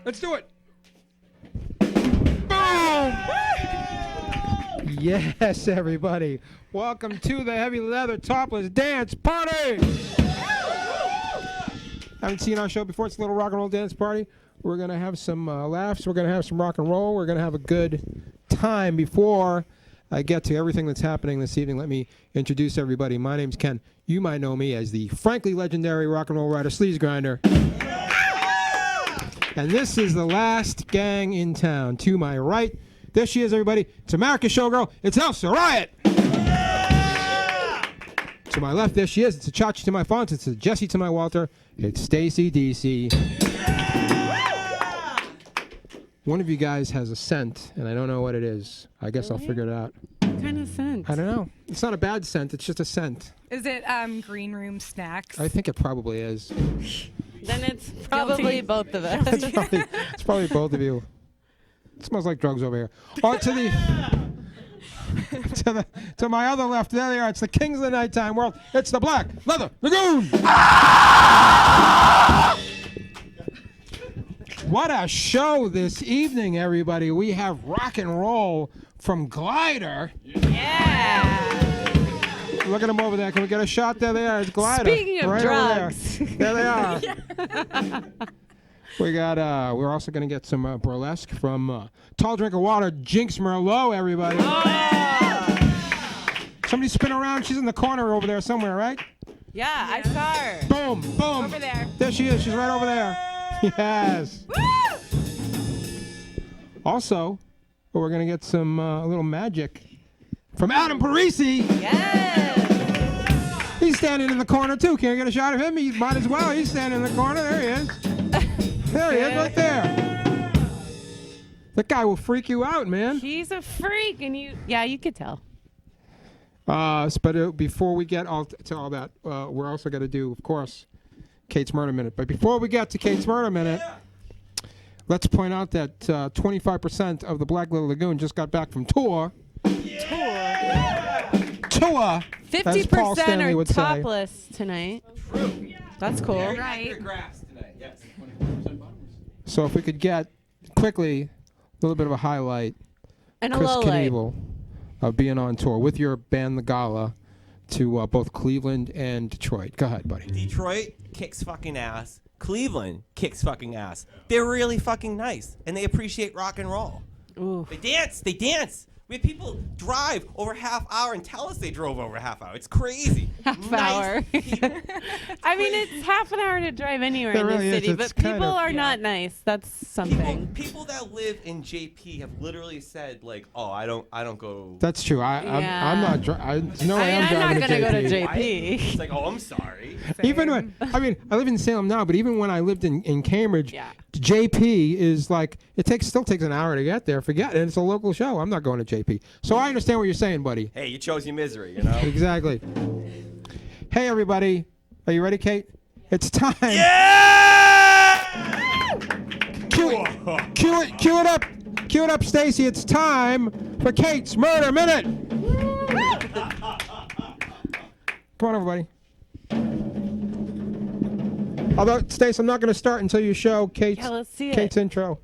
Let's do it. Boom! Yes, everybody. Welcome to the Heavy Leather Topless Dance Party. Haven't seen our show before. It's a little rock and roll dance party. We're going to have some laughs. We're going to have some rock and roll. We're going to have a good time. Before I get to everything that's happening this evening, let me introduce everybody. My name's Ken. You might know me as the frankly legendary rock and roll writer, Sleaze Grinder. And this is the last gang in town. To my right, there she is, everybody. It's America's Showgirl. It's Elsa Riot. To my left, there she is. It's a Chachi to my Fonz. It's a Jesse to my Walter. It's Stacy DC. One of you guys has a scent, and I don't know what it is. I guess I'll figure it out. What kind of scent? I don't know. It's not a bad scent. It's just a scent. Is it green room snacks? I think it probably is. Then it's probably both of us. It's probably both of you. It smells like drugs over here. Oh, to my other left, there they are. It's the kings of the nighttime world. It's the Black Leather Lagoon. What a show this evening, everybody. We have rock and roll from Glider. Yeah. Look at them over there. Can we get a shot? There they are. It's Glider. Speaking of right drugs. there they are. We got. We're also going to get some burlesque from Tall Drink of Water, Jynx Merlot, everybody. Oh. Somebody spin around. She's in the corner over there somewhere, right? Yeah, I saw her. Boom, boom. Over there. There she is. She's right over there. Yes. Woo! Also, we're going to get some little magic from Adam Parisi. Yes. He's standing in the corner, too. Can't get a shot of him? He might as well. He's standing in the corner. There he is. There he is, right there. That guy will freak you out, man. He's a freak, and you could tell. But before we get to all that, we're also going to do, of course, Kate's Murder Minute. But before we get to Kate's Murder Minute, let's point out that 25% of the Black Leather Lagoon just got back from tour. Tour. 50% are topless tonight. True. That's cool. Right. Yes. So if we could get quickly a little bit of a highlight, And a Chris low light. Knievel of being on tour with your band, The Gala, to both Cleveland and Detroit. Go ahead, buddy. Detroit kicks fucking ass. Cleveland kicks fucking ass. They're really fucking nice, and they appreciate rock and roll. Ooh. They dance. We had people drive over half hour and tell us they drove over half hour. It's crazy. Half Nice hour. people. I mean, it's half an hour to drive anywhere It in really the is. city, It's but kind people of- are not nice. That's something. People that live in JP have literally said like, "Oh, I don't go." That's true. I'm not. No way I'm I'm not driving gonna go to JP. JP. It's like, "Oh, I'm sorry." Even when I live in Salem now, but even when I lived in Cambridge, Yeah. JP is like still takes an hour to get there. Forget it. It's a local show. I'm not going to JP. So I understand what you're saying, buddy. Hey, you chose your misery, you know. Exactly. Hey, everybody. Are you ready, Kate? It's time. Yeah! Cue it up. Cue it up, Stacy. It's time for Kate's Murder Minute. Come on, everybody. Although, Stace, I'm not going to start until you show Kate's let's see it. Kate's intro.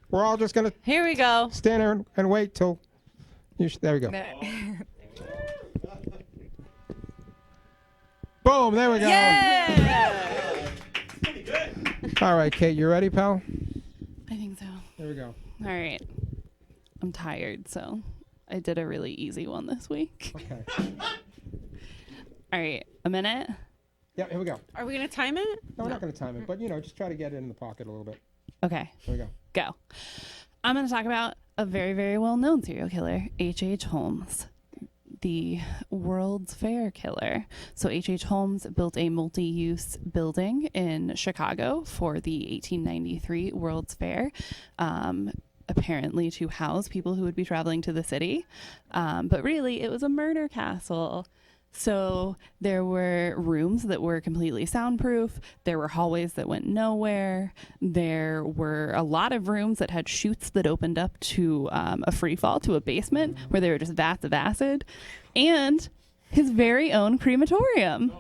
We're all just going to Here we go. stand there and wait till you. There we go. Boom! There we go. Yeah. All right, Kate, you ready, pal? I think so. Here we go. All right. I'm tired, so I did a really easy one this week. Okay. All right. A minute? Yeah, here we go. Are we going to time it? No, we're not going to time it, but just try to get it in the pocket a little bit. Okay. Here we go. Go. I'm going to talk about a very, very well-known serial killer, H.H. Holmes, the World's Fair killer. So H.H. Holmes built a multi-use building in Chicago for the 1893 World's Fair, apparently to house people who would be traveling to the city. But really, it was a murder castle. So there were rooms that were completely soundproof. There were hallways that went nowhere. There were a lot of rooms that had chutes that opened up to a free fall to a basement where there were just vats of acid, and his very own crematorium.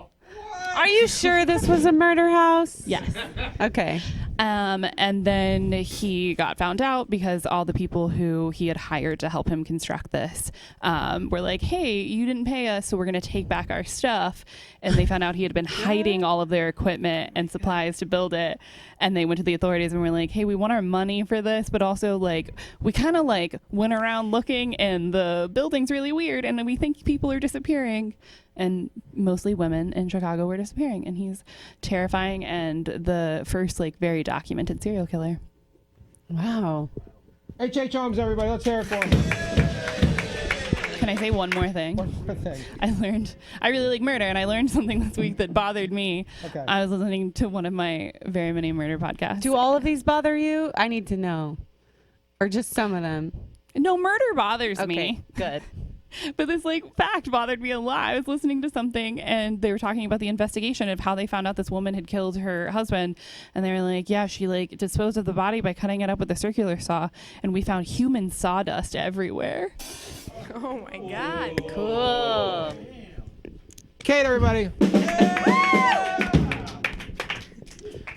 Are you sure this was a murder house? Yes. Okay. And then he got found out because all the people who he had hired to help him construct this were like, hey, you didn't pay us, so we're going to take back our stuff. And they found out he had been hiding all of their equipment and supplies to build it. And they went to the authorities and were like, hey, we want our money for this, but also like we kind of like went around looking and the building's really weird and we think people are disappearing. And mostly women in Chicago were disappearing. And he's terrifying and the first like very documented serial killer. Wow. H.H. Holmes, everybody. Let's hear it for him. Can I say one more thing? One more thing. I really like murder, and I learned something this week that bothered me. Okay. I was listening to one of my very many murder podcasts. Do all of these bother you? I need to know. Or just some of them? No, murder bothers Okay, me. good. But this like fact bothered me a lot. I was listening to something and they were talking about the investigation of how they found out this woman had killed her husband. And they were like, yeah, she like disposed of the body by cutting it up with a circular saw. And we found human sawdust everywhere. Oh my God. Cool. Kate, everybody.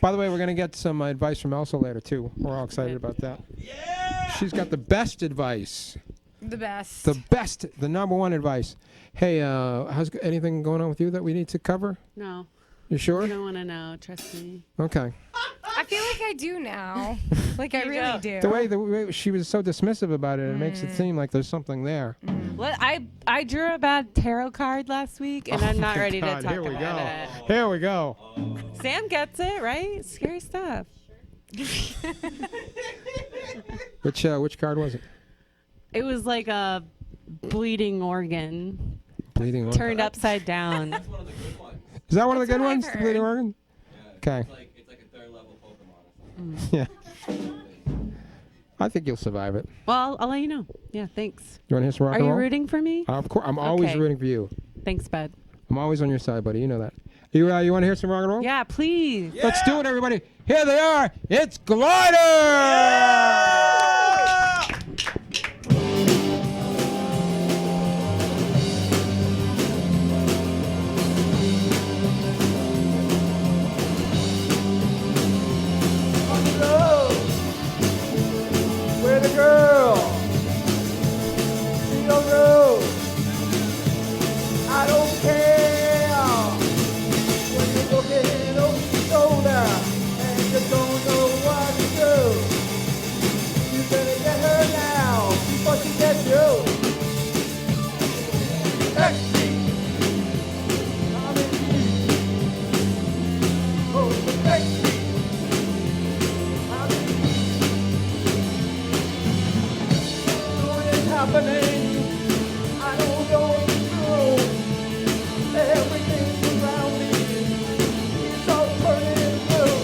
By the way, we're going to get some advice from Elsa later, too. We're all excited about that. Yeah! She's got the best advice. The best. The best, the number one advice. Hey, how's anything going on with you that we need to cover? No. You sure? You don't want to know. Trust me. Okay. I feel like I do now. Like I really do. The way she was so dismissive about it, it makes it seem like there's something there. What I drew a bad tarot card last week, and I'm not ready to talk Here we about go. it. Here we go. Sam gets it, right? Scary stuff. Which card was it? It was like a bleeding organ Bleeding organ. turned upside down. That's one of the good ones. Is that one of the That's good what I've ones? The bleeding heard. organ? Yeah, Okay. it's like a third level Pokemon. Yeah. I think you'll survive it. Well, I'll let you know. Yeah, thanks. You want to hear some rock Are and you roll? rooting for me? Of course. I'm always Okay. rooting for you. Thanks, bud. I'm always on your side, buddy. You know that. You want to hear some rock and roll? Yeah, please. Let's do it, everybody. Here they are. It's Glider! Where the girl? She don't know. I don't care. When you're looking over your shoulder and you don't know what to do, you better get her now before she gets you. Sexy. I'm in you. Oh, so sexy. I'm in you. What is happening? I don't know. Everything around me is all turning blue.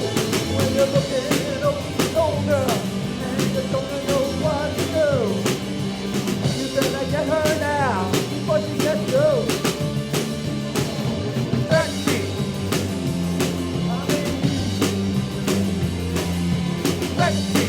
When you're looking over your shoulder and you don't know what to do, you better get her now before she gets you. Sexy. I mean, sexy.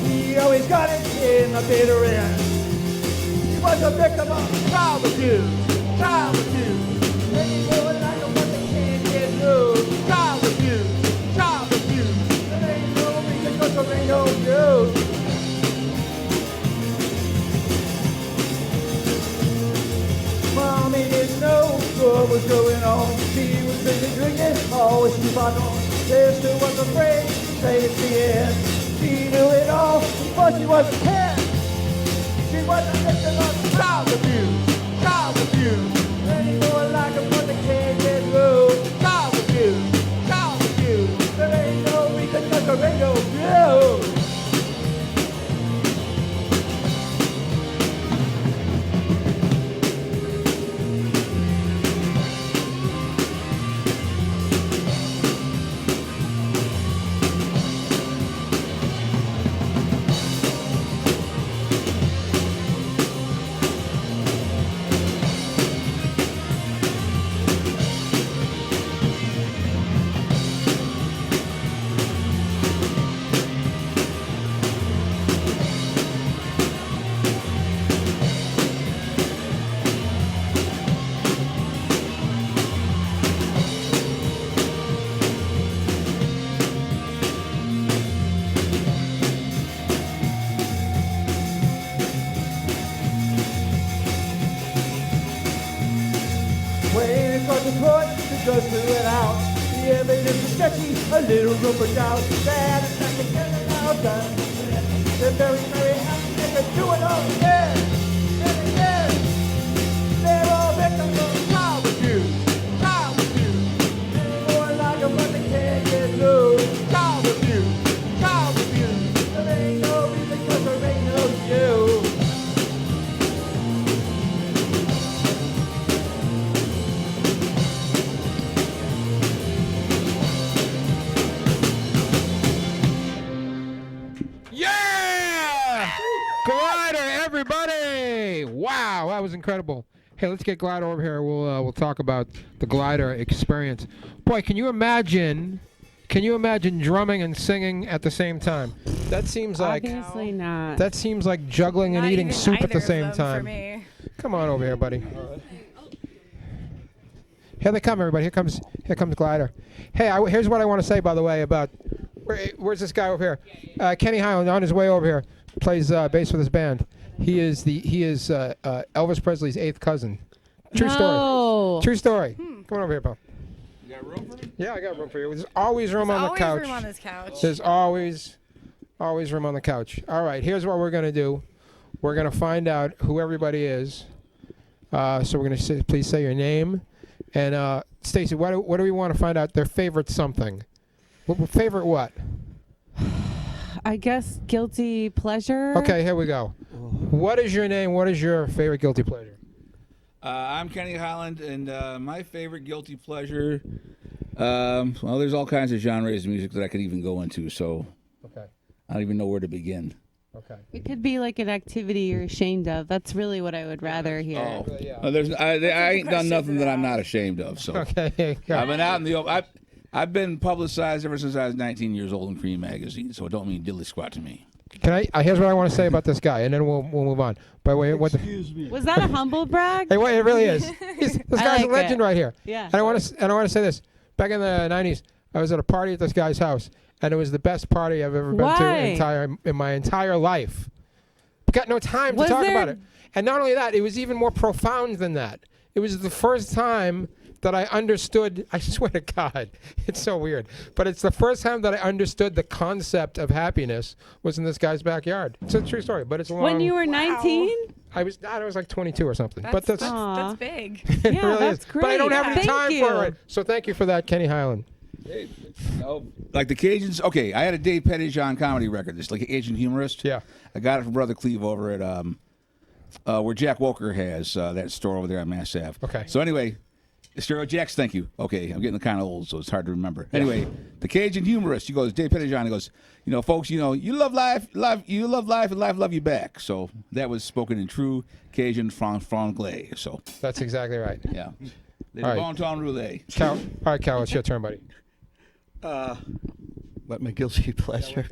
He always got it in the bitter end. was a victim of child abuse. Child abuse. And you know it like a fucking can't get loose. Child abuse. Child abuse. There ain't no reason 'cause there ain't no use. Mommy didn't know what was going on. She was busy drinking, always she fought on. Sister was afraid to say it to the end. She knew it all, but she wasn't 10. She was a victim of child abuse. Child abuse. And you know it like a mother can't get loose. Child abuse. Child abuse. There ain't no reason 'cause there ain't no use. Waiting for the court to just threw it out. The evidence is sketchy, a little room for doubt. That is not the kind of now done. They're very, very happy they can do it all again. And again. They're all victims of child abuse. Child abuse. More like a mother can't get loose. Child abuse. Child abuse. There ain't no reason 'cause there ain't no you. Yeah! Glider, everybody! Wow, that was incredible. Hey, let's get Glider over here. We'll talk about the Glider experience. Boy, can you imagine drumming and singing at the same time? That seems like Obviously not. that seems like juggling and Not eating even soup at either the of same them time. For me. Come on over here, buddy. Here they come, everybody. Here comes Glider. Hey, here's what I want to say, by the way, about where's this guy over here? Kenny Highland on his way over here plays bass with his band. He is Elvis Presley's 8th cousin. True story. True story. Come on over here, pal. You got room for me? Yeah, I got room for you. There's always room on the couch. Always room on this couch. There's always room on the couch. All right, here's what we're gonna do. We're gonna find out who everybody is. So we're gonna please say your name, and Stacy, what do we want to find out? Their favorite something. Favorite what? I guess guilty pleasure. Okay, here we go. What is your name? What is your favorite guilty pleasure? I'm Kenny Holland, and my favorite guilty pleasure, well, there's all kinds of genres of music that I could even go into, so Okay. I don't even know where to begin. Okay. It could be like an activity you're ashamed of. That's really what I would rather hear. Oh, Yeah. I ain't done nothing that I'm not ashamed of, so. Okay. I've been out in the open. I've been publicized ever since I was 19 years old in Cream magazine, so it don't mean diddly squat to me. Can I? Here's what I want to say about this guy, and then we'll move on. By the way, Excuse me. Was that a humble brag? Hey, wait, it really is. This guy's like a legend it. right here. Yeah. And I want to say this. Back in the 90s, I was at a party at this guy's house, and it was the best party I've ever been to in my entire life. Got no time to talk about it. And not only that, it was even more profound than that. It was the first time that I understood, I swear to God, it's so weird, but it's the first time that I understood the concept of happiness was in this guy's backyard. It's a true story, but it's a long... When you were 19? I was like 22 or something. But that's big. it Yeah, really that's is. great. But I don't have any Thank time you. for it. So thank you for that, Kenny Highland. Hey, no, like the Cajuns. Okay, I had a Dave Pettijohn comedy record. It's like an Asian humorist. Yeah. I got it from Brother Cleve over at where Jack Walker has that store over there on Mass Ave. Okay. So anyway, Stereo Jacks, thank you. Okay, I'm getting kind of old, so it's hard to remember. Anyway, the Cajun humorist. He goes, Dave Pettijohn. He goes, folks, you love life, you love life, and life love you back. So that was spoken in true Cajun franglais. So That's exactly right. yeah, All right. bon ton roulette. Cal, all right, Cal, it's your turn, buddy. What my guilty pleasure?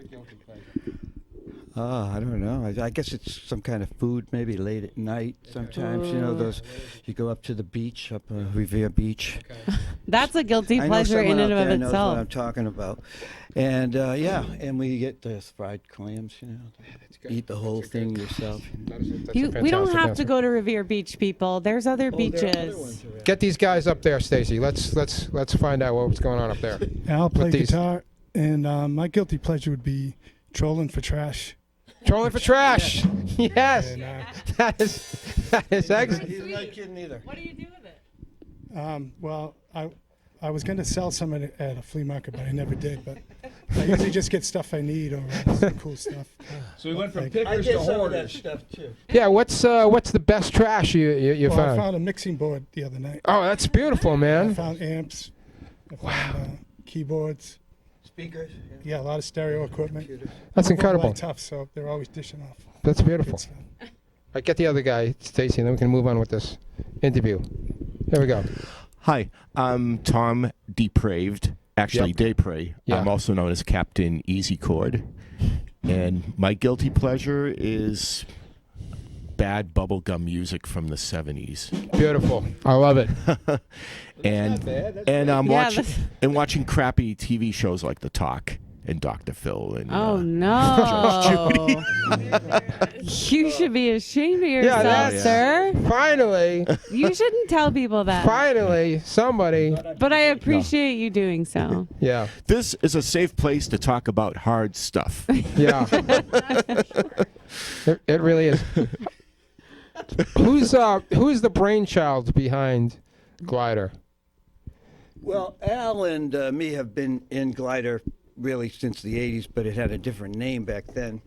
I don't know. I guess it's some kind of food, maybe late at night. Sometimes, you know, those. You go up to the beach, up Revere Beach. That's a guilty I know pleasure in someone and out of there knows itself. what I'm talking about. And and we get the fried clams. You know, eat the whole thing yourself. We don't have to go to Revere Beach, people. There's other beaches. Get these guys up there, Stacy. Let's find out what's going on up there. I'll play guitar, and my guilty pleasure would be trolling for trash. Trolling for trash. Yes. And, that is excellent. He's not kidding either. What do you do with it? Well, I was going to sell some at a flea market, but I never did. But I usually just get stuff I need or some cool stuff. So we went from I pickers get to some of that hoarders. stuff too. Yeah. What's the best trash you Well, I found? found a mixing board the other night. Oh, that's beautiful, I man. found amps. I found keyboards. Speakers. Yeah, a lot of stereo equipment. That's They're incredible. tough, so they're always dishing off. That's beautiful. Good stuff. All right, get the other guy, Stacy, and then we can move on with this interview. Here we go. Hi, I'm Tom Depraved, actually Yep. Depre. Yeah. I'm also known as Captain Easy Chord. And my guilty pleasure is bad bubblegum music from the 70s. Beautiful. I love it. and I'm watching crappy TV shows like The Talk and Dr. Phil and Oh no! You should be ashamed of yourself, that's- sir. Finally, You shouldn't tell people that. finally, somebody. But I appreciate you doing so. Yeah. this is a safe place to talk about hard stuff. Yeah. it really is. Who's the brainchild behind Glider? Well, Al and me have been in Glider really since the '80s, but it had a different name back then.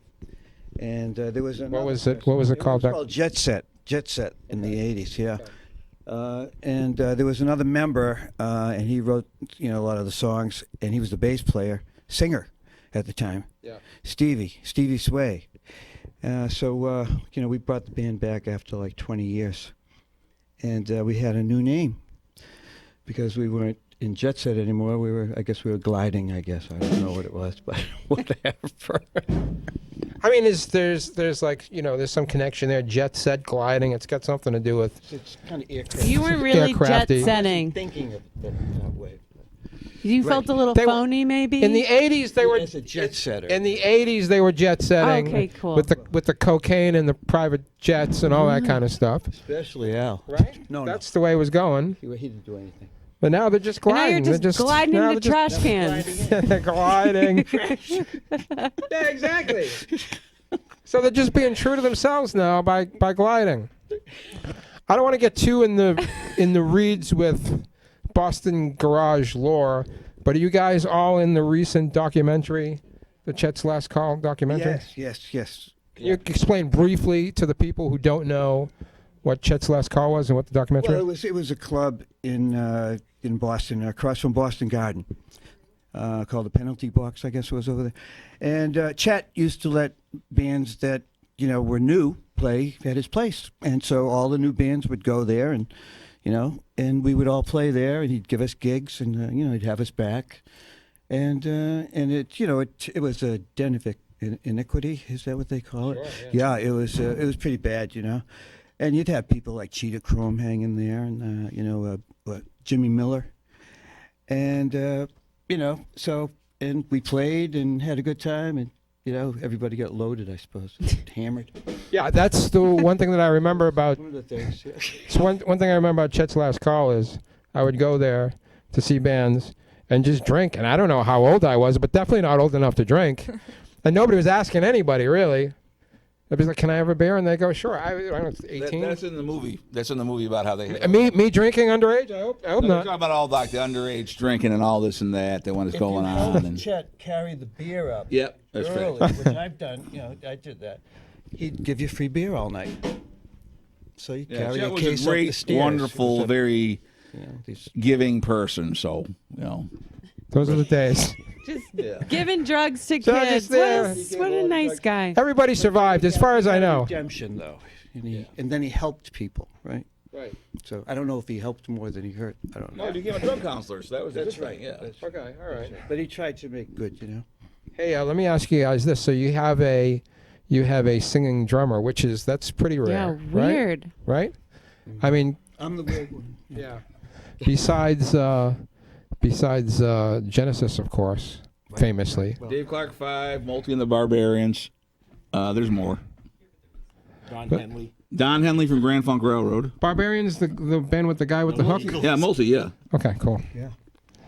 And there was another. What was it called It back? was called Jet Set in the '80s. Yeah. And there was another member, and he wrote, a lot of the songs, and he was the bass player, singer, at the time. Yeah. Stevie Sway. So we brought the band back after like 20 years, and we had a new name because we weren't in Jet Set anymore. We were gliding. I don't know what it was, but whatever. I mean, there's like there's some connection there. Jet Set, gliding. It's got something to do with. It's kind of aircraft. You weren't really jet Aircrafty. setting. Thinking of it that way. You felt a little They were- phony, maybe. In the '80s, they were As a jet setter. In the '80s, they were jet setting. Okay, cool. With the cocaine and the private jets and all that kind of stuff. Especially Al. Right? No, That's the way it was going. He didn't do anything. But now they're just And now gliding. you're just gliding now into they're trash cans. they're gliding. Yeah, exactly. So they're just being true to themselves now by gliding. I don't want to get too in the reeds with Boston garage lore, but are you guys all in the recent documentary, the Chet's Last Call documentary? Yes. Can you explain briefly to the people who don't know what Chet's Last Call was and what the documentary? Well, it was a club in Boston, across from Boston Garden, called the Penalty Box, I guess it was over there. And Chet used to let bands that were new play at his place, and so all the new bands would go there, and and we would all play there, and he'd give us gigs, and he'd have us back, and it was a den of iniquity. Is that what they call it? Sure, yeah, it was pretty bad, And you'd have people like Cheetah Chrome hanging there, and Jimmy Miller, and and we played and had a good time, and everybody got loaded, I suppose, hammered. Yeah, that's the one thing that I remember about. One of the things. Yeah. So one thing I remember about Chet's Last Call is I would go there to see bands and just drink, and I don't know how old I was, but definitely not old enough to drink, and nobody was asking anybody really. I'd be like, "Can I have a beer?" And they go, "Sure." I don't know, 18. That's in the movie. That's in the movie about how they. Me drinking underage? I hope They're not. talking about all like the underage drinking and all this and that. When it's going on. And Chet carry the beer up. Yep, that's early, right. which I've done. I did that. He'd give you free beer all night. So you carry Chet a was case a great, up the stairs. wonderful, It was a- very these- giving person. So Those are the days. Just giving drugs to So kids. just there. What a nice guy. Everybody survived, as far as I know. Redemption, though, and then he helped people, right? Right. So I don't know if he helped more than he hurt. I don't know. no, you became a drug counselor, so that was That's a good right. thing, Yeah. That's Okay, all right. But he tried to make good, Hey, let me ask you guys this. So you have a you have a singing drummer, that's pretty rare. Yeah, weird. Right? I mean, I'm the weird one. yeah. Besides Genesis, of course, famously. Dave Clark 5, Multi and the Barbarians. There's more. Don Henley from Grand Funk Railroad. Barbarians, the band with the guy with the hook? Yeah, Multi, yeah. Okay, cool. Yeah.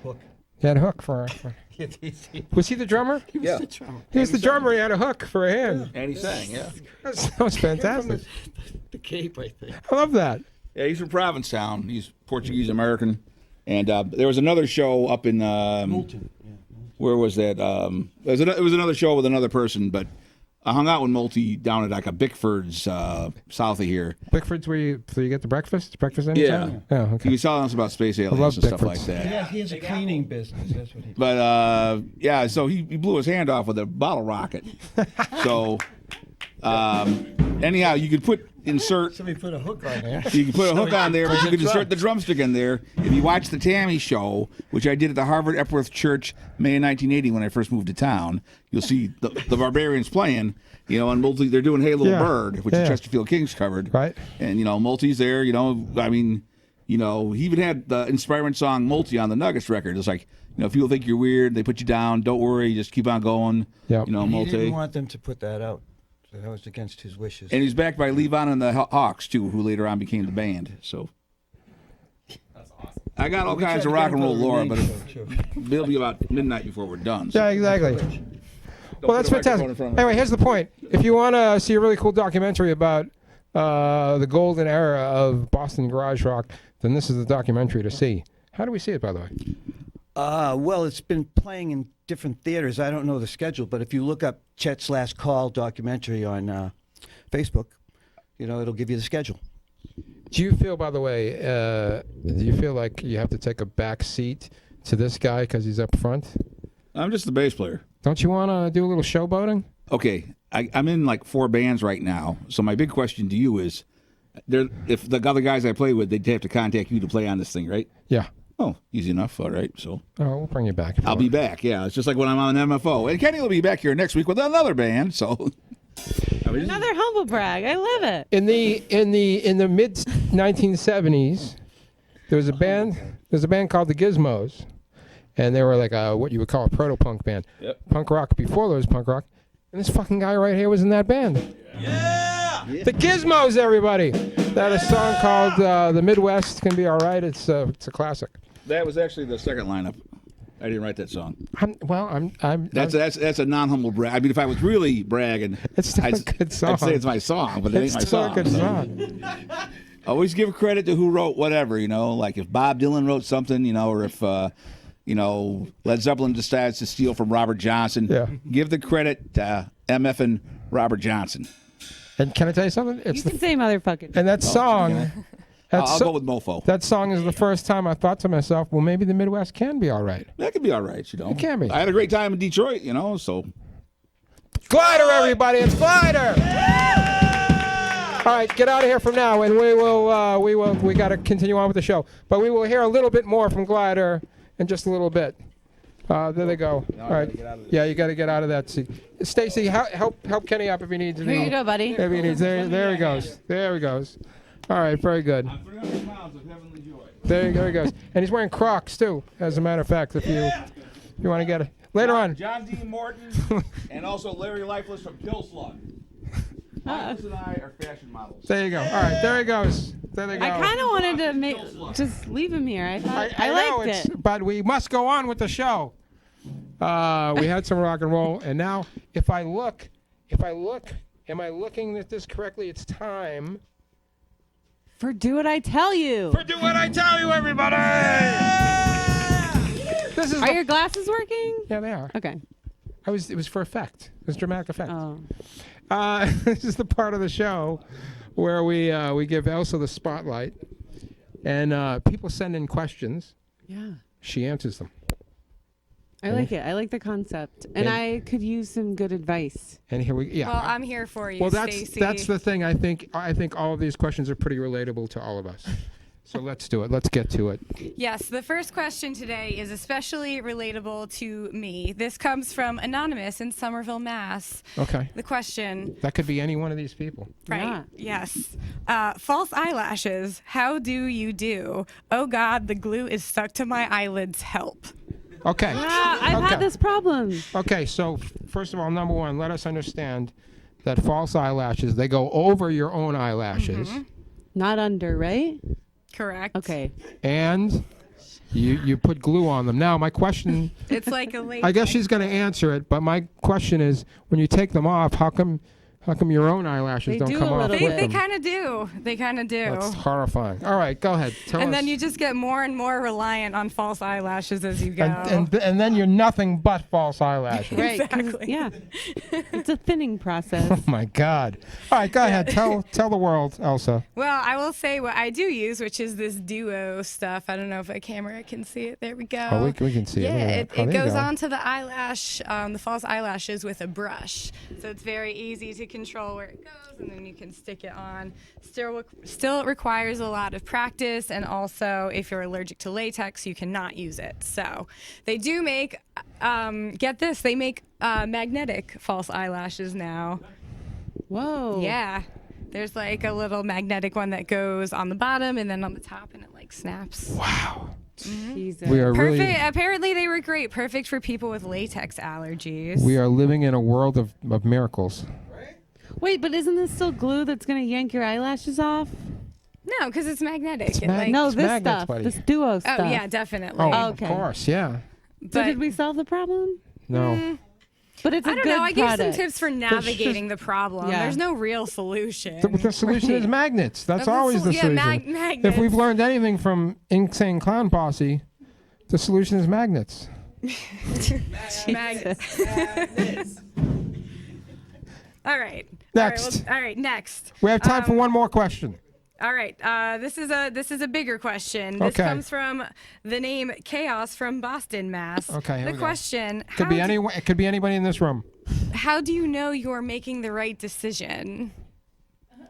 Hook. He had a hook for Was he the drummer? Yeah. He was the drummer. He had a hook for a hand. And he sang, yeah. That was fantastic. The Cape, I think. I love that. Yeah, he's from Provincetown. He's Portuguese American. And there was another show up in where was that? It was another show with another person, but I hung out with Multi down at like a Bickford's south of here. Bickford's where you get the breakfast? Breakfast anytime? Yeah. Oh, okay. He was telling us about space aliens love and stuff like Bickford's. that. Yeah, he has a cleaning business. That's what he. But yeah, so he blew his hand off with a bottle rocket. So anyhow, you could insert. Somebody put a hook on there. You can put a hook on there, but you can insert the drumstick in there. If you watch the Tammy show, which I did at the Harvard Epworth Church, May of 1980, when I first moved to town, you'll see the Barbarians playing. And Multi, they're doing "Hey Little Bird," which the Chesterfield Kings covered. Right. And Multi's there. I mean, he even had the inspiring song "Multi" on the Nuggets record. It's like, if people think you're weird, they put you down. Don't worry, just keep on going. Yep. Multi. He didn't want them to put that out. So that was against his wishes. And he's backed by Levon and the Hawks too, who later on became the band. So that's awesome. I got all kinds of rock and roll lore, but it'll be about midnight before we're done. So. Yeah, exactly. Well, that's fantastic. Anyway, here's the point. If you want to see a really cool documentary about the golden era of Boston garage rock, then this is the documentary to see. How do we see it, by the way? Well, it's been playing in different theaters. I don't know the schedule, but if you look up Chet's Last Call documentary on Facebook, it'll give you the schedule. Do you feel, by the way, do you feel like you have to take a back seat to this guy because he's up front? I'm just the bass player. Don't you want to do a little showboating? Okay, I'm in like 4 bands right now. So my big question to you is, if the other guys I play with, they'd have to contact you to play on this thing, right? Yeah. Oh, easy enough. All right, so. Oh, we'll bring you back. I'll be back. Yeah, it's just like when I'm on MFO, and Kenny will be back here next week with another band. So. Another humble brag. I love it. In the mid 1970s, there was a band. There's a band called the Gizmos, and they were like what you would call a proto-punk band. Yep. Punk rock before there was punk rock, and this fucking guy right here was in that band. Yeah. The Gizmos, everybody. That a song called "The Midwest Can Be All Right." It's a classic. That was actually the second lineup. I didn't write that song. That's a non-humble brag. I mean, if I was really bragging, it's still a good song. I'd say it's my song, but it ain't my song. It's still a good song. Always give credit to who wrote whatever, like if Bob Dylan wrote something, or if, Led Zeppelin decides to steal from Robert Johnson, give the credit to MF and Robert Johnson. And can I tell you something? You can say motherfucking. And that song... I'll go with Mofo. That song is the first time I thought to myself, well, maybe the Midwest can be all right. That could be all right, It can be. I had a great time in Detroit, so. Glider, everybody, it's Glider! All right, get out of here from now, and we got to continue on with the show. But we will hear a little bit more from Glider in just a little bit. There they go. All right. Yeah, you got to get out of that seat. Stacy, help Kenny up if he needs. Here you go, buddy. If he needs. There he goes. There he goes. All right, very good. I'm 300 pounds of heavenly joy. There he goes. And he's wearing Crocs, too, as a matter of fact, if you want to get it. Later on. John D. Morton and also Larry Lifeless from Pill Slug. Lifeless and I are fashion models. There you go. All right, there he goes. There they go. I kind of wanted to just leave him here. I thought I liked it. But we must go on with the show. We had some rock and roll, and now if I look, am I looking at this correctly? It's time... For Do What I Tell You. For Do What I Tell You, everybody! This is Are your glasses working? Yeah, they are. Okay. It was for effect. It was dramatic effect. Oh. This is the part of the show where we give Elsa the spotlight, and people send in questions. Yeah. She answers them. I like it. I like the concept, and I could use some good advice. And here we, Well, I'm here for you, Well, Stacey. that's the thing. I think all of these questions are pretty relatable to all of us. So let's do it. Let's get to it. Yes, the first question today is especially relatable to me. This comes from Anonymous in Somerville, Mass. Okay. The question. That could be any one of these people. Right. Yeah. Yes. False eyelashes. How do you do? Oh God, the glue is stuck to my eyelids. Help. Okay. Yeah, I've had this problem. Okay, so first of all, number one, let us understand that false eyelashes, they go over your own eyelashes. Not under, right? Correct. Okay. And you put glue on them. Now, my question, It's like a latex. I guess she's going to answer it, but my question is, when you take them off, how come your own eyelashes They don't do come a off little with They, them? they kind of do. They kind of do. That's horrifying. All right, go ahead. Tell us. And then you just get more and more reliant on false eyelashes as you go. and then you're nothing but false eyelashes. Right. 'cause- Exactly. Yeah. It's a thinning process. Oh my God! All right, go ahead. Tell the world, Elsa. Well, I will say what I do use, which is this duo stuff. I don't know if a camera can see it. There we go. Oh, we can see it. Yeah, Look at it that. Oh, there you goes go. onto the eyelash, the false eyelashes with a brush. So it's very easy to control where it goes, and then you can stick it on. Still it requires a lot of practice, and also if you're allergic to latex, you cannot use it. So they do make, get this, they make magnetic false eyelashes now. Whoa. Yeah. There's like a little magnetic one that goes on the bottom and then on the top, and it like snaps. Wow. Jesus. We are Perfect. really Apparently they were great. Perfect for people with latex allergies. we are living in a world of miracles. Wait, but isn't this still glue that's going to yank your eyelashes off? No, because it's magnetic. It, mag- like, No, It's this magnets, stuff. buddy. This duo stuff. oh yeah, definitely. Oh, Okay. of course, yeah. So But did we solve the problem? No. But it's a I don't good know. I gave some product. tips for navigating the problem. Yeah. There's no real solution. The solution is magnets. That's The always the sol- yeah, solution. magnets. If we've learned anything from Insane Clown Posse, the solution is magnets. Magnets. All right. Next. All right. Next. We have time for one more question. All right. This is a bigger question. This Okay. comes from the name Chaos from Boston, Mass. Okay, here The we go. question: Could be anyone. It could be anybody in this room. How do you know you're making the right decision?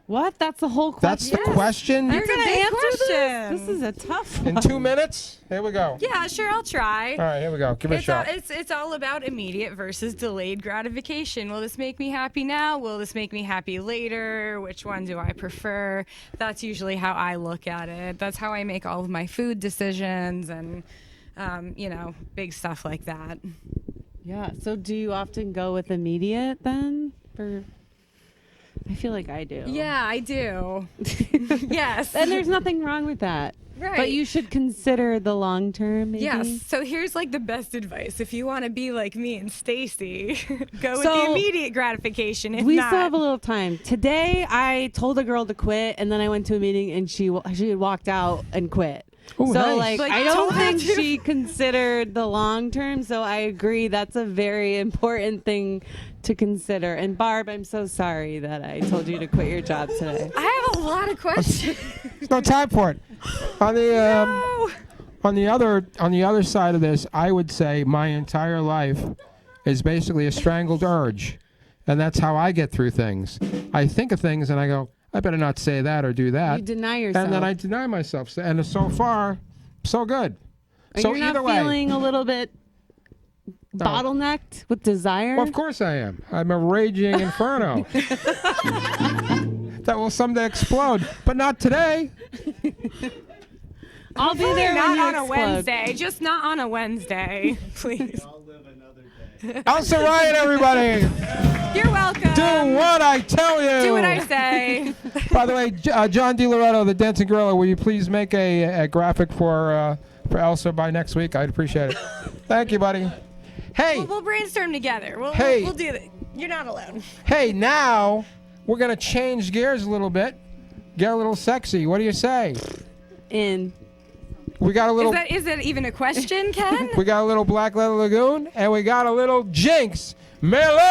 What? That's the whole That's question. the question. That's You're a gonna big answer question. this? This is a tough one. In 2 minutes. Here we go. Yeah, sure. I'll try. All right, here we go. Give it a shot. It's all about immediate versus delayed gratification. Will this make me happy now? Will this make me happy later? Which one do I prefer? That's usually how I look at it. That's how I make all of my food decisions and, big stuff like that. Yeah. So do you often go with immediate then? I feel like I do. Yeah, I do. Yes. And there's nothing wrong with that. Right. But you should consider the long term, maybe. Yes. So here's like the best advice. If you want to be like me and Stacy, go with So, the immediate gratification. If We not, still have a little time. Today, I told a girl to quit, and then I went to a meeting, and she had walked out and quit. Ooh, So, nice. Like, I don't told her think to. she considered the long term. So I agree. That's a very important thing to consider. And Barb, I'm so sorry that I told you to quit your job today. I have a lot of questions. There's no time for it. On the on the other side of this, I would say my entire life is basically a strangled urge, and that's how I get through things. I think of things and I go, I better not say that or do that. You deny yourself. And then I deny myself. And so far, so good. And So you're not either way, feeling a little bit bottlenecked with desire? well, of course I am. I'm a raging inferno that will someday explode, but not today. I'll be there when Not you on a explode. Wednesday. Just not on a Wednesday, please. Elsa Ryan, everybody. You're welcome. Do what I tell you. Do what I say. By the way, John DiLoretto, the Dancing Gorilla, will you please make a graphic for Elsa by next week? I'd appreciate it. Thank you, buddy. Hey, We'll brainstorm together. We'll do that. You're not alone. hey, now we're going to change gears a little bit, get a little sexy. What do you say? In. We got a little... Is that even a question, Ken? We got a little Black Leather Lagoon, and we got a little Jynx Merlot.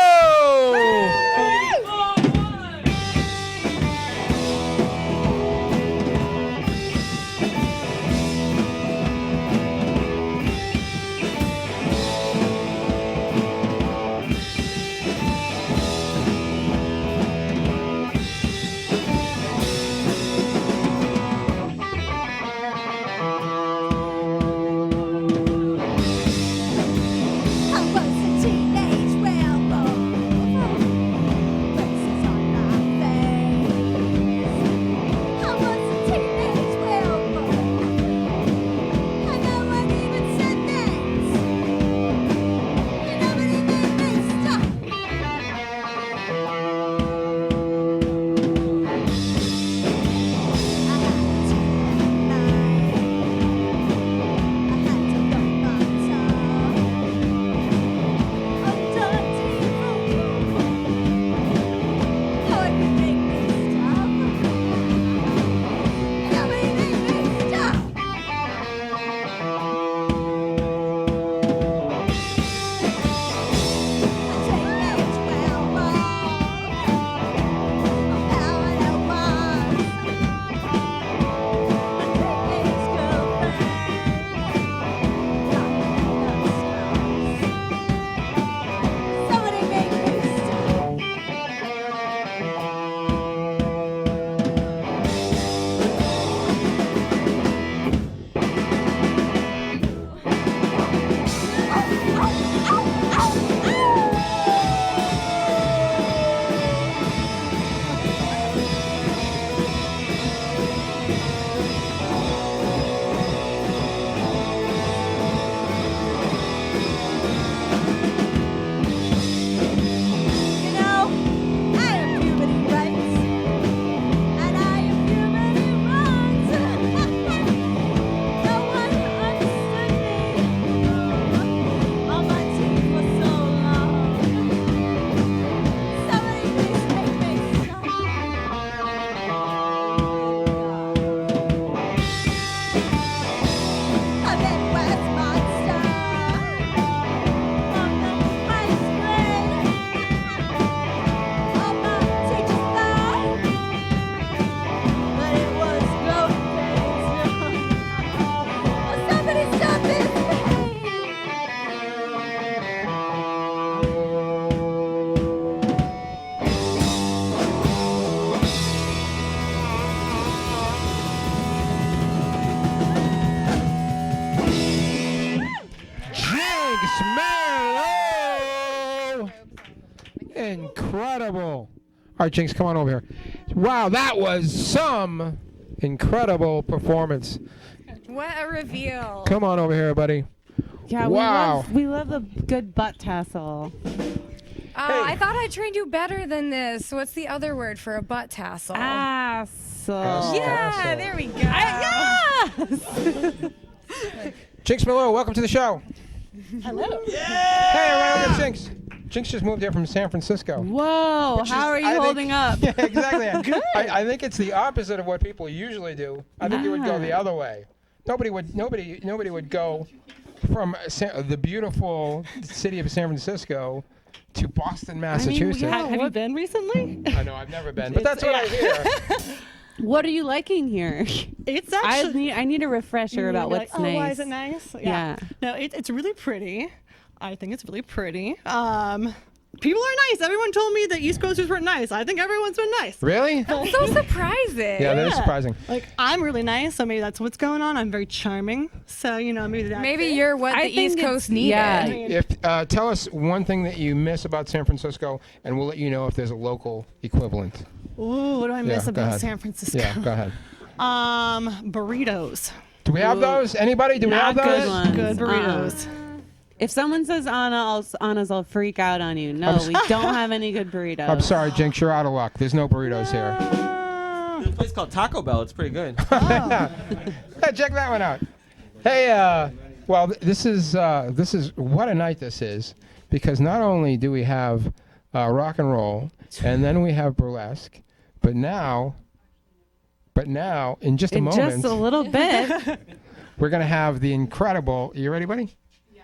Incredible. All right, Jynx, come on over here. Wow, that was some incredible performance. What a reveal. Come on over here, buddy. Yeah, Wow. we love a good butt tassel. I thought I trained you better than this. What's the other word for a butt tassel? Asshole. Yeah, there we go. Yes! Jynx Merlot, welcome to the show. Hello. Hey, everyone, look at Jynx. Jynx just moved here from San Francisco. Whoa, how are you holding up? Yeah, exactly. I think it's the opposite of what people usually do. I think you would go the other way. Nobody would go from the beautiful city of San Francisco to Boston, Massachusetts. Have you been recently? I know, I've never been, but that's what I hear. What are you liking here? It's actually. I need a refresher about what's like, nice. Oh, why is it nice? Yeah. No, it's really pretty. I think it's really pretty. People are nice. Everyone told me the East Coasters were nice. I think everyone's been nice. Really? That's so surprising. Yeah, that is surprising. Like, I'm really nice, so maybe that's what's going on. I'm very charming. So, maybe that. Maybe you're what the East Coast needed. Yeah. If tell us one thing that you miss about San Francisco, and we'll let you know if there's a local equivalent. Ooh, what do I miss go about ahead. San Francisco? Yeah, go ahead. Burritos. Do we have those? Anybody? Do we have Not those? good ones. Good burritos. If someone says Anna's, I'll freak out on you. No, we don't have any good burritos. I'm sorry, Jynx, you're out of luck. There's no burritos here. There's a place called Taco Bell. It's pretty good. Yeah, check that one out. Hey, well, this is what a night this is, because not only do we have rock and roll, and then we have burlesque, but now in just a moment, just a little bit, we're gonna have the incredible. You ready, buddy?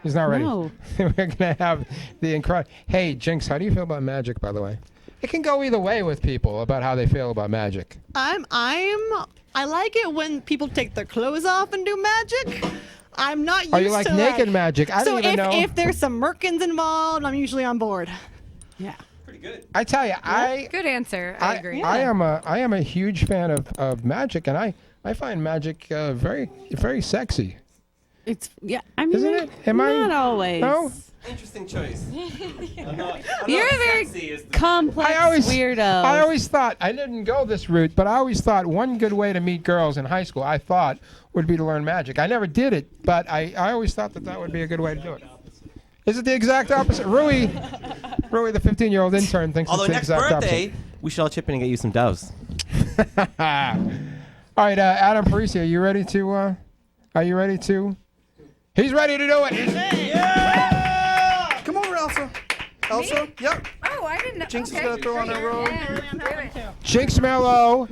He's not ready. No. We're gonna have the incredible. Hey, Jynx, how do you feel about magic, by the way? It can go either way with people about how they feel about magic. I like it when people take their clothes off and do magic. I'm not used to Are you like naked that. magic? I don't even know. If there's some merkins involved, I'm usually on board. yeah. Pretty good. I tell you, Good answer. I agree. I am a huge fan of magic, and I find magic very very sexy. It's I mean, Isn't it? Am not I? always. No? Interesting choice. I'm not You're a very sexy as the- complex weirdo. I always thought, I didn't go this route, but I always thought one good way to meet girls in high school, I thought, would be to learn magic. I never did it, but I always thought that would be a good way to do it. Is it the exact opposite? Rui, the 15-year-old intern, thinks Although it's the next exact birthday, we shall chip in and get you some doves. opposite. All right, Adam Parisi, are you ready to? He's ready to do it. Come over, Elsa. Elsa? Yep. Oh, I didn't know. Jynx is okay. going to throw on her robe. Jynx Merlot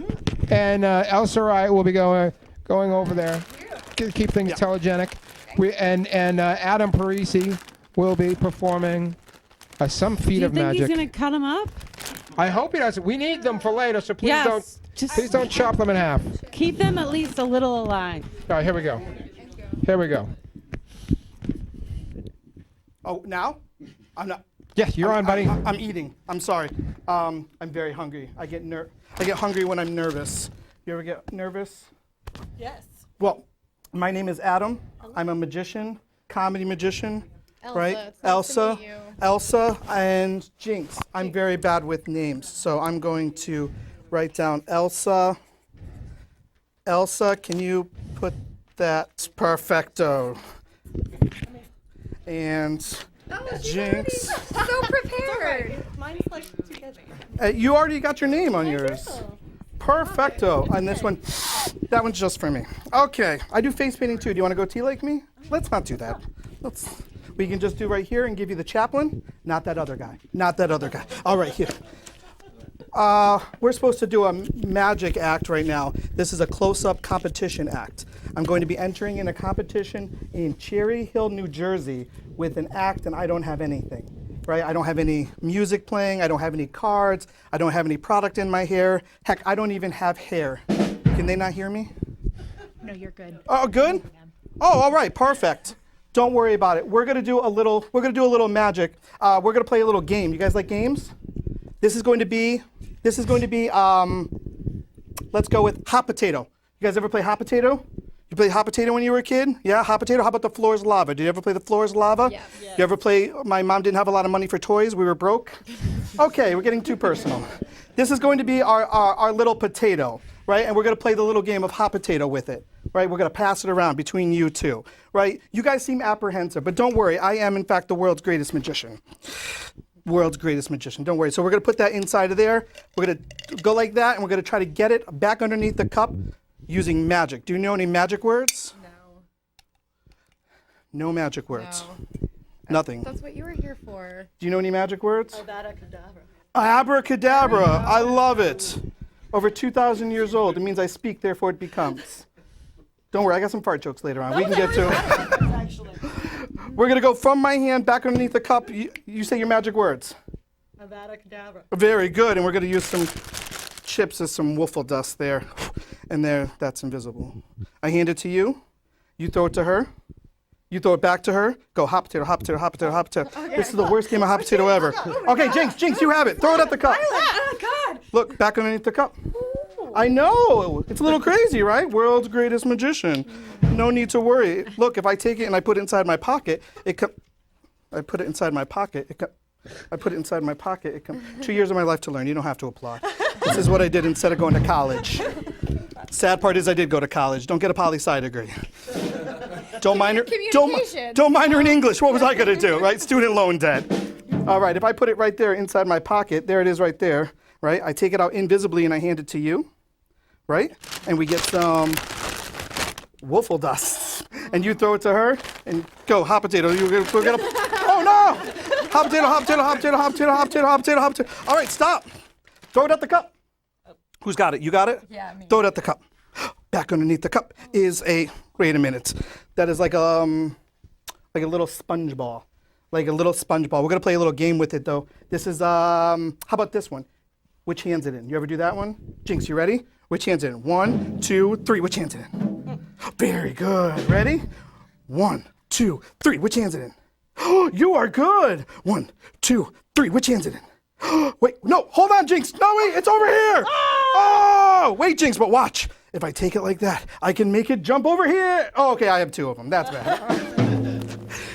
and Elsa Wright will be going over there to keep things telegenic. And Adam Parisi will be performing some feat Do you of think magic. he's gonna cut them up? I hope he does. We need them for later, so please Yes, please don't chop them in half. Keep them at least a little alive. All right, here we go. Here we go. Oh, now? I'm not. Yeah, you're on, buddy. I'm eating. I'm sorry. I'm very hungry. I get hungry when I'm nervous. You ever get nervous? Yes. Well, my name is Adam. I'm a magician, comedy magician, Elsa, right? it's nice to meet you. Elsa, and Jynx. I'm very bad with names, so I'm going to write down Elsa. Elsa, can you put that perfecto? And Jynx. So prepared. Mine's like too heavy. You already got your name on yours. Perfecto. And this one, that one's just for me. Okay, I do face painting too. Do you want to go tea like me? Let's not do that. We can just do right here and give you the chaplain. Not that other guy. Not that other guy. All right, here. We're supposed to do a magic act right now. This is a close-up competition act. I'm going to be entering in a competition in Cherry Hill, New Jersey with an act, and I don't have anything. Right? I don't have any music playing. I don't have any cards. I don't have any product in my hair. Heck, I don't even have hair. Can they not hear me? No, you're good. Oh, good? Oh, all right, perfect. Don't worry about it. We're gonna do a little magic. We're gonna play a little game. You guys like games? This is going to be, let's go with hot potato. You guys ever play hot potato? You played hot potato when you were a kid? Yeah, hot potato. How about the floor is lava? Did you ever play the floor is lava? Yes. You ever play my mom didn't have a lot of money for toys? We were broke? Okay, we're getting too personal. This is going to be our little potato, right? And we're going to play the little game of hot potato with it, right? We're going to pass it around between you two, right? You guys seem apprehensive, but don't worry. I am, in fact, the world's greatest magician. World's greatest magician. Don't worry. So we're going to put that inside of there. We're going to go like that, and we're going to try to get it back underneath the cup using magic. Do you know any magic words? No. No magic words. No. Nothing. That's what you were here for. Do you know any magic words? Avada Kedavra. Abracadabra. I love it. Over 2,000 years old. It means I speak, therefore it becomes. Don't worry, I got some fart jokes later on. We can get to it. We're going to go from my hand back underneath the cup. You say your magic words. Avada Kedavra. Very good. And we're going to use some chips as some wiffle dust there. And there, that's invisible. I hand it to you. You throw it to her. You throw it back to her. Go hot potato, hot potato, hot potato, hot potato. Okay. This is the worst game of hot potato ever. Okay, Jynx, you have it. Throw it at the cup. Oh, God. Look, back underneath the cup. I know. It's a little crazy, right? World's greatest magician. No need to worry. Look, if I take it and I put it inside my pocket, I put it inside my pocket. I put it inside my pocket. 2 years of my life to learn. You don't have to applaud. This is what I did instead of going to college. Sad part is I did go to college. Don't get a poli-sci degree. Don't minor in English. What was I going to do, right? Student loan debt. All right, if I put it right there inside my pocket, there it is right there, right? I take it out invisibly and I hand it to you, right? And we get some wiffle dust. And you throw it to her and go, hot potato. Oh no! Hot potato, hot potato, hot potato, hot potato, hot potato, hot potato, hot potato. All right, stop. Throw it at the cup. Who's got it? You got it? Yeah, me. Throw it at the cup. Back underneath the cup is wait a minute. That is like a little sponge ball. Like a little sponge ball. We're going to play a little game with it, though. This is, how about this one? Which hand's it in? You ever do that one? Jynx, you ready? Which hand's it in? 1, 2, 3. Which hand's it in? Very good. Ready? 1, 2, 3. Which hand's it in? You are good. 1, 2, 3. Which hand's it in? Wait, no, hold on, Jynx. No, wait, it's over here. Oh, wait, Jynx, but watch. If I take it like that, I can make it jump over here. Oh, okay, I have 2 of them. That's bad.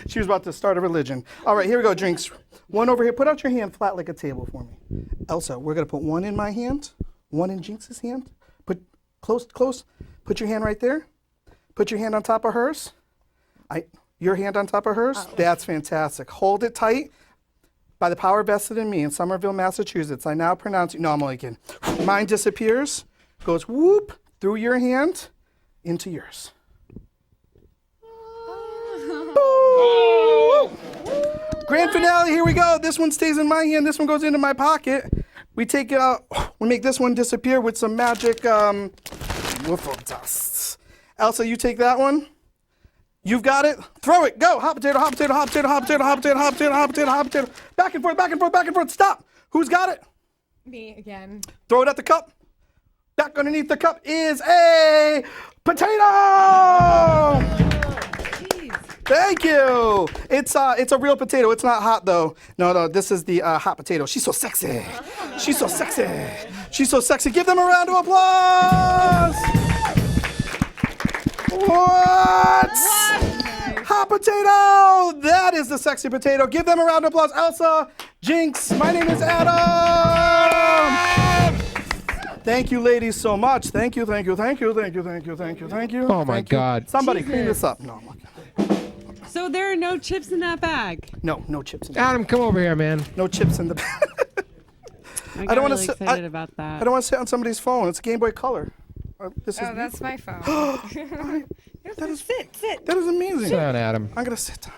She was about to start a religion. All right, here we go, Jynx. One over here. Put out your hand flat like a table for me. Elsa, we're going to put one in my hand, one in Jynx's hand. Put close. Put your hand right there. Put your hand on top of hers. Your hand on top of hers. Oh. That's fantastic. Hold it tight. By the power vested in me in Somerville, Massachusetts, I now pronounce you. No, I'm only kidding. Mine disappears, goes whoop through your hand into yours. Grand finale, here we go. This one stays in my hand. This one goes into my pocket. We take it out. We make this one disappear with some magic wiffle dust. Elsa, you take that one. You've got it. Throw it. Go. Hot potato, hot potato, hot potato, hot potato, hot potato, hot potato, hot potato, hot potato. Back and forth, back and forth, back and forth. Stop. Who's got it? Me again. Throw it at the cup. Back underneath the cup is a potato. Thank you. It's a real potato. It's not hot though. No, this is the hot potato. She's so sexy. She's so sexy. She's so sexy. Give them a round of applause. What? Hot potato. That is the sexy potato. Give them a round of applause. Elsa, Jynx. My name is Adam. Thank you, ladies, so much. Thank you, thank you, thank you, thank you, thank you, thank you, thank you. Oh my God. Somebody clean this up. No, I'm not. So there are no chips in that bag? No chips in the Adam, come over here, man. No chips in the bag. I got really excited about that. I don't want to sit on somebody's phone. It's a Game Boy Color. That's my phone. That is, sit. That is amazing. Sit down, Adam. I'm going to sit down.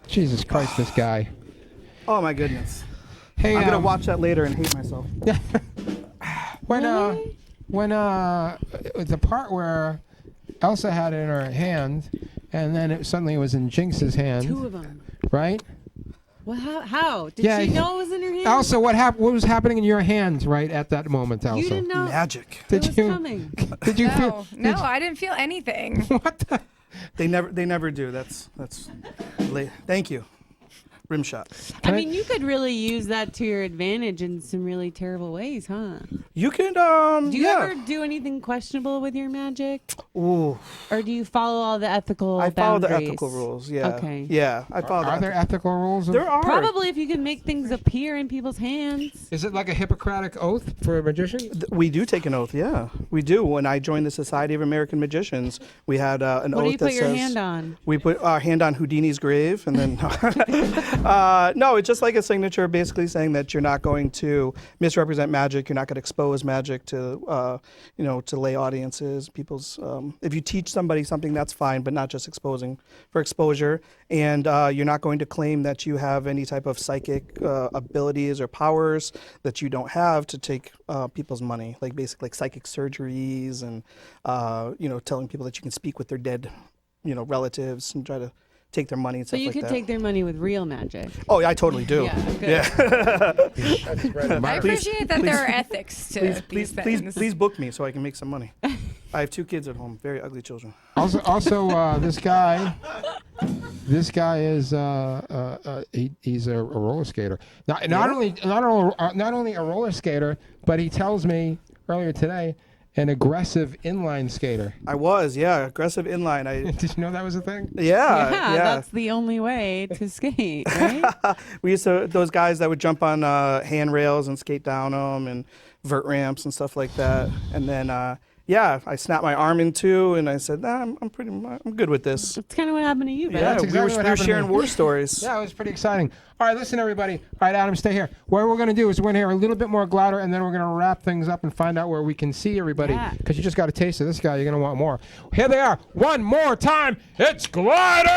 Jesus Christ, this guy. Oh, my goodness. Hey, I'm going to watch that later and hate myself. When the part where Elsa had it in her hand, and then it suddenly was in Jynx's hand. 2 of them. Right? Well, how? Did she know it was in her hand? Elsa, what was happening in your hands right at that moment, Elsa? You didn't know. Magic. It was coming. Did you feel? No, I didn't feel anything. What the? They never do. That's late. Thank you. rim shot. I mean, you could really use that to your advantage in some really terrible ways, huh? You can, Do you ever do anything questionable with your magic? Ooh. Or do you follow all the ethical I follow the boundaries? ethical rules, yeah. Okay. Yeah, I follow Are there ethical rules? There are. Probably if you can make things appear in people's hands. Is it like a Hippocratic oath for a magician? We do take an oath, yeah. We do. When I joined the Society of American Magicians, we had an What oath do you that put your says... hand on? We put our hand on Houdini's grave, and then... no, it's just like a signature basically saying that you're not going to misrepresent magic, you're not going to expose magic to, to lay audiences, people's... if you teach somebody something, that's fine, but not just exposing for exposure. And you're not going to claim that you have any type of psychic abilities or powers that you don't have to take people's money, like basically like psychic surgeries and, telling people that you can speak with their dead, relatives and try to take their money and So stuff you like could that. take their money with real magic. Oh, yeah, I totally do. That's Yeah. I appreciate that there are ethics to these things. Please book me so I can make some money. I have 2 kids at home, very ugly children. Also, this guy is he's a roller skater. Not only a roller skater, but he tells me earlier today an aggressive inline skater. I was, yeah, aggressive inline. Did you know that was a thing? Yeah. That's the only way to skate, right? We used to, those guys that would jump on handrails and skate down them and vert ramps and stuff like that. And then, I snapped my arm in 2 and I said, I'm good with this. That's kind of what happened to you, Yeah, Beth. exactly we were sharing war stories. Yeah, it was pretty exciting. All right, listen, everybody. All right, Adam, stay here. What we're going to do is we're going to hear a little bit more Glider, and then we're going to wrap things up and find out where we can see everybody. Because you just got a taste of this guy. You're going to want more. Here they are. One more time. It's Glider!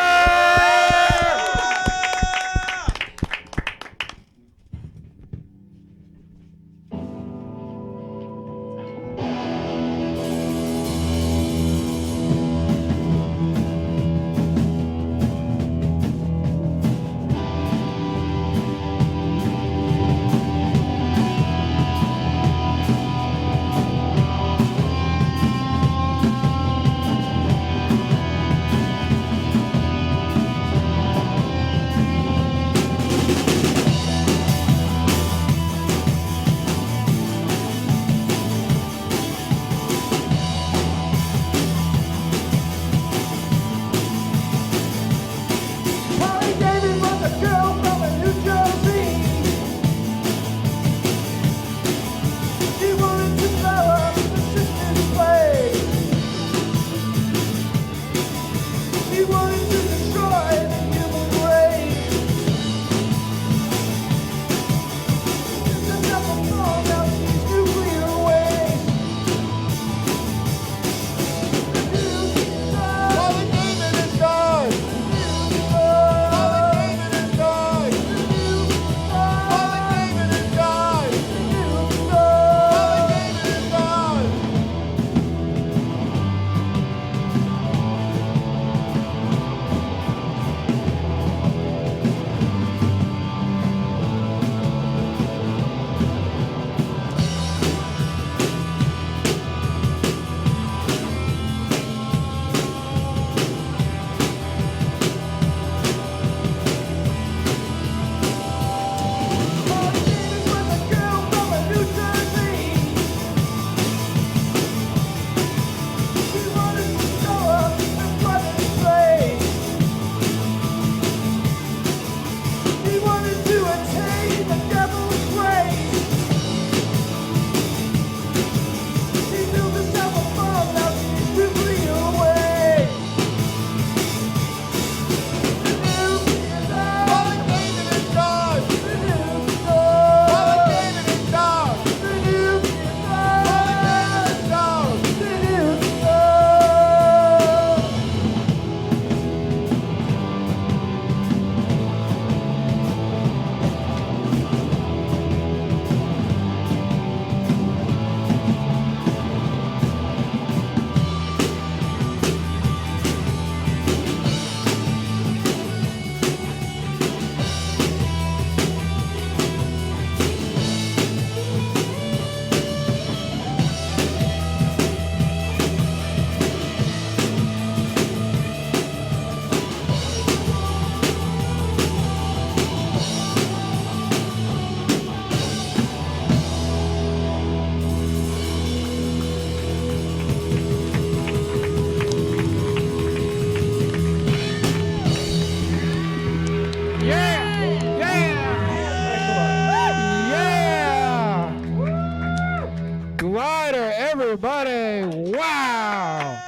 everybody. Wow.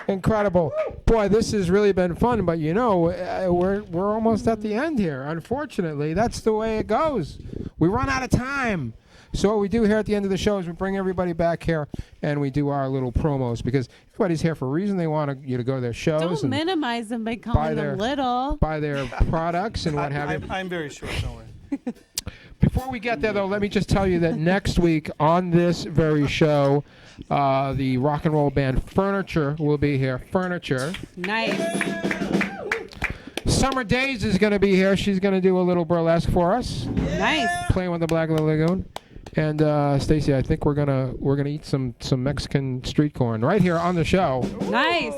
Incredible. Boy, this has really been fun, but we're almost at the end here. Unfortunately, that's the way it goes. We run out of time. So what we do here at the end of the show is we bring everybody back here and we do our little promos because everybody's here for a reason. They want you to go to their shows. Don't and minimize them by calling them little. Buy their products and what have you. I'm very short, don't worry. Before we get there, though, let me just tell you that next week on this very show, the rock and roll band Furniture will be here. Furniture. Nice. Summer Days is going to be here. She's going to do a little burlesque for us. Nice. Playing with the Black Lagoon. And Stacy, I think we're gonna eat some Mexican street corn right here on the show. Nice.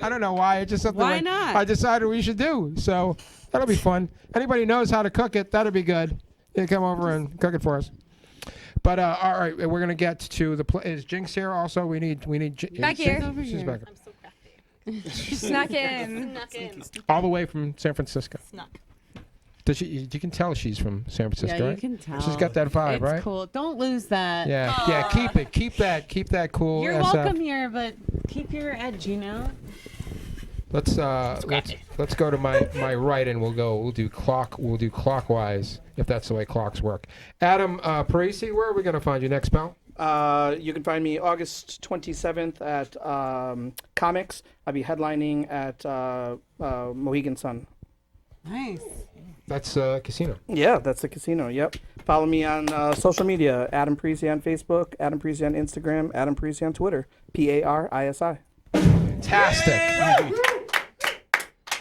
I don't know why. It's just something Why not? I decided we should do. So that'll be fun. Anybody knows how to cook it? That'll be good. You come over and cook it for us. But all right, we're gonna get to the. Is Jynx here also? We need. Back here. She's back. I'm so crafty. Snuck in. All the way from San Francisco. Snuck. Does she? You can tell she's from San Francisco, Yeah, right? you can tell. She's got that vibe, It's right? cool. Don't lose that. Yeah, keep it. Keep that cool. You're SF. welcome here, but keep your edge, Let's go to my right and we'll do clockwise if that's the way clocks work. Adam Parisi, where are we gonna find you next, pal? You can find me August 27th at Comics. I'll be headlining at Mohegan Sun. Nice. That's a casino. Yeah, that's the casino. Yep. Follow me on social media. Adam Parisi on Facebook. Adam Parisi on Instagram. Adam Parisi on Twitter. Parisi. Fantastic.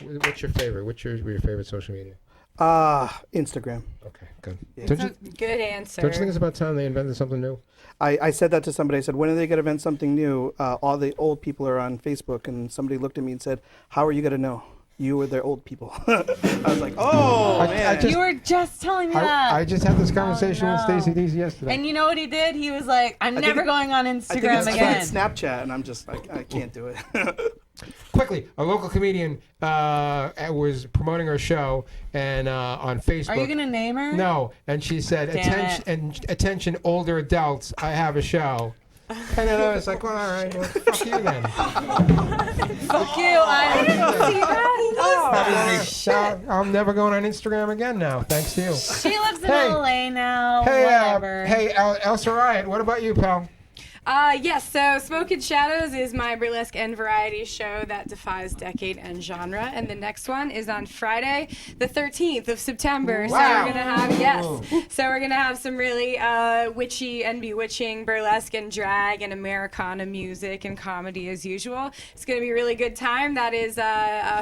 What's your favorite? What's your favorite social media? Instagram. Okay, good. Yeah. Good answer. Don't you think it's about time they invented something new? I said that to somebody. I said, when are they going to invent something new? All the old people are on Facebook. And somebody looked at me and said, how are you going to know? You were their old people. I was like, oh, man. You were just telling me that. I just had this conversation with Stacy Deasy yesterday. And you know what he did? He was like, I'm never going on Instagram again. I think it's Snapchat, and I'm just like, I can't do it. Quickly, a local comedian was promoting her show and on Facebook. Are you going to name her? No. And she said, attention, older adults, I have a show. And then I was like, well, all right, well, fuck you then. Fuck you. I didn't see that. I'm never going on Instagram again now, thanks to you. She lives in LA now. Hey, whatever. Elsa Riot, what about you, pal? Yes, so Smoke and Shadows is my burlesque and variety show that defies decade and genre. And the next one is on Friday, the 13th of September. Wow. So we're going to have some really witchy and bewitching burlesque and drag and Americana music and comedy as usual. It's going to be a really good time. That is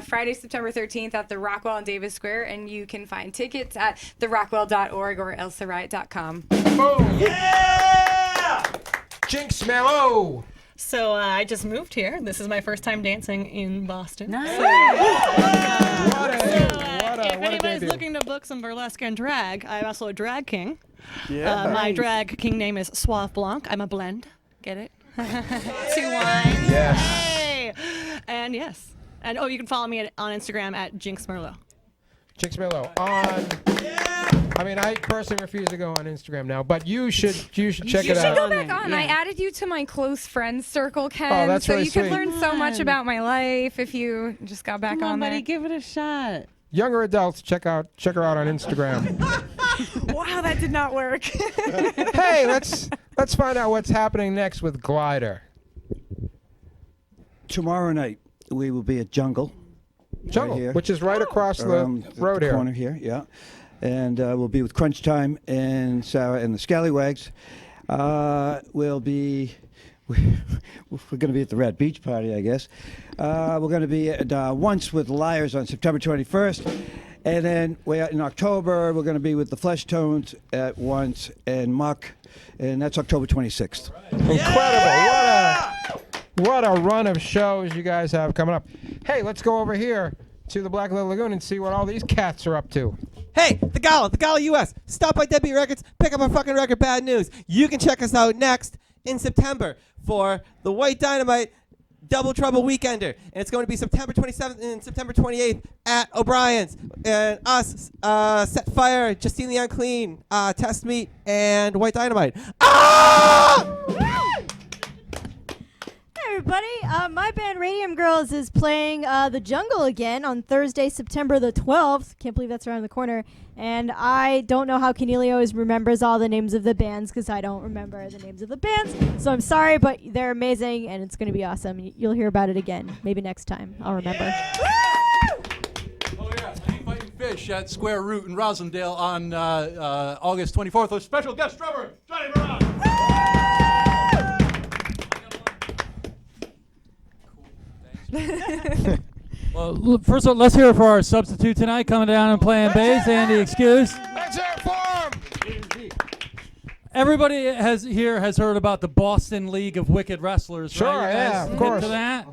Friday, September 13th at the Rockwell in Davis Square. And you can find tickets at therockwell.org or elsariot.com. Boom! Yeah! Jynx Merlot. So I just moved here. This is my first time dancing in Boston. Nice. If anybody's looking to book some burlesque and drag, I'm also a drag king. Yeah. My drag king name is Suave Blanc. I'm a blend. Get it? 2 wines. Yes. Hey. And yes. And you can follow me on Instagram at Jynx Merlot. Jynx Merlot I mean, I personally refuse to go on Instagram now, but you should check it out. You should go back on. Yeah. I added you to my close friends circle, Ken. Oh, that's so really you sweet. could learn so much about my life if you just got back on there. Buddy, give it a shot. Younger adults, check her out on Instagram. Wow, that did not work. Hey, let's find out what's happening next with Glider. Tomorrow night we will be at Jungle. Jungle, right here. which is right across the road the here. corner here, yeah. And we'll be with Crunch Time and Sarah and the Scallywags. We're going to be at the Red Beach Party, I guess. We're going to be at Once with Liars on September 21st. And then in October, we're going to be with the Flesh Tones at Once and Muck. And that's October 26th. Incredible. What a run of shows you guys have coming up. Hey, let's go over here to the Black Lagoon and see what all these cats are up to. Hey, the Gala US. Stop by Deadbeat Records, pick up our fucking record, Bad News. You can check us out next in September for the White Dynamite Double Trouble Weekender. And it's going to be September 27th and September 28th at O'Brien's. And us, Set Fire, Justine the Unclean, Test Meat, and White Dynamite. Ah! everybody. My band Radium Girls is playing The Jungle again on Thursday, September the 12th. Can't believe that's around the corner. And I don't know how Cornelio always remembers all the names of the bands because I don't remember the names of the bands. So I'm sorry, but they're amazing and it's going to be awesome. You'll hear about it again. Maybe next time. I'll remember. Oh, yeah. I'm Fighting Fish at Square Root in Rosendale on August 24th with special guest drummer, Johnny Brown. Well, first of all, let's hear it for our substitute tonight coming down and playing bass, Andy Excuse. Let's hear it for him. Everybody has heard about the Boston League of Wicked Wrestlers, Sure, right? You guys yeah, of hip course. to that?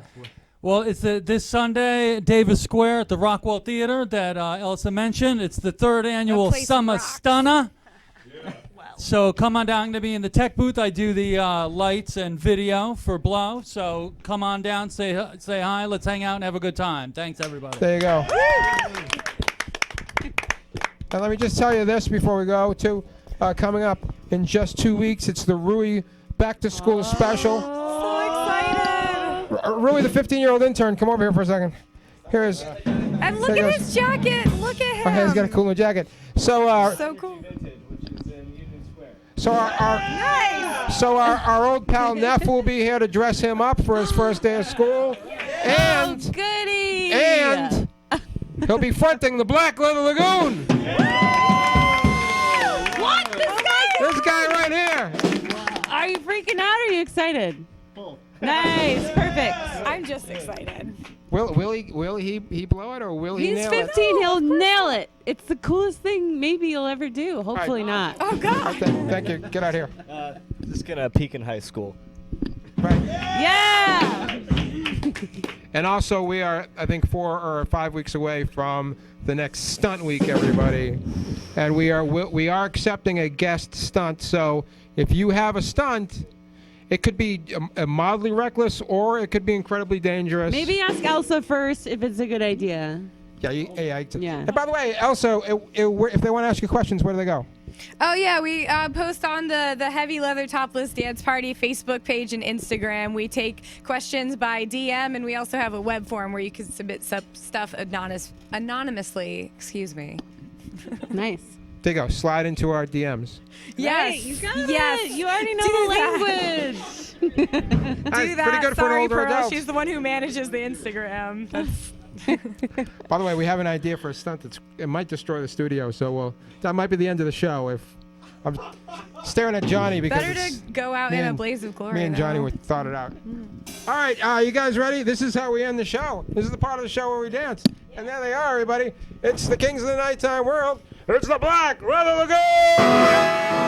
Well, it's this Sunday, Davis Square at the Rockwell Theater that Elsa mentioned. It's the 3rd annual Summer Stunner. So come on down to me in the tech booth. I do the lights and video for Blow. So come on down, say hi, let's hang out and have a good time. Thanks, everybody. There you go. And let me just tell you this before we go, too. Coming up in just 2 weeks, it's the Rui Back to School special. So excited. Rui, the 15-year-old intern, come over here for a second. Here is. And look at his jacket. Look at him. Okay, he's got a cool new jacket. So, so cool. So our old pal Neff will be here to dress him up for his first day of school, and goody! And he'll be fronting the Black Leather Lagoon. What? This guy right here. Are you freaking out or are you excited? Nice, perfect. I'm just excited. Will he blow it or will he He's nail 15. it? He'll nail it. It's the coolest thing maybe you'll ever do. Hopefully not. Oh God. Thank you. Get out here. Just gonna peak in high school. Yeah. And also, we are, I think, 4 or 5 weeks away from the next stunt week, everybody. And we are accepting a guest stunt. So if you have a stunt, it could be mildly reckless or it could be incredibly dangerous. Maybe ask Elsa first if it's a good idea. Yeah. Yeah. And by the way, Elsa, if they want to ask you questions, where do they go? Oh yeah, we post on the Heavy Leather Topless Dance Party Facebook page and Instagram. We take questions by DM, and we also have a web form where you can submit stuff anonymously. Excuse me. Nice. There you go. Slide into our DMs. Yes, Right, you got yes. it. You already know Do the that. language. Do that. pretty good for an Sorry, older Pearl. adult. She's the one who manages the Instagram. That's By the way, we have an idea for a stunt it might destroy the studio, so that might be the end of the show. If I'm staring at Johnny because better to go out in a blaze of glory. me and Johnny thought it out. All right, you guys ready? This is how we end the show. This is the part of the show where we dance. And there they are, everybody. It's the Kings of the Nighttime World. It's the Black Leather Lagoon!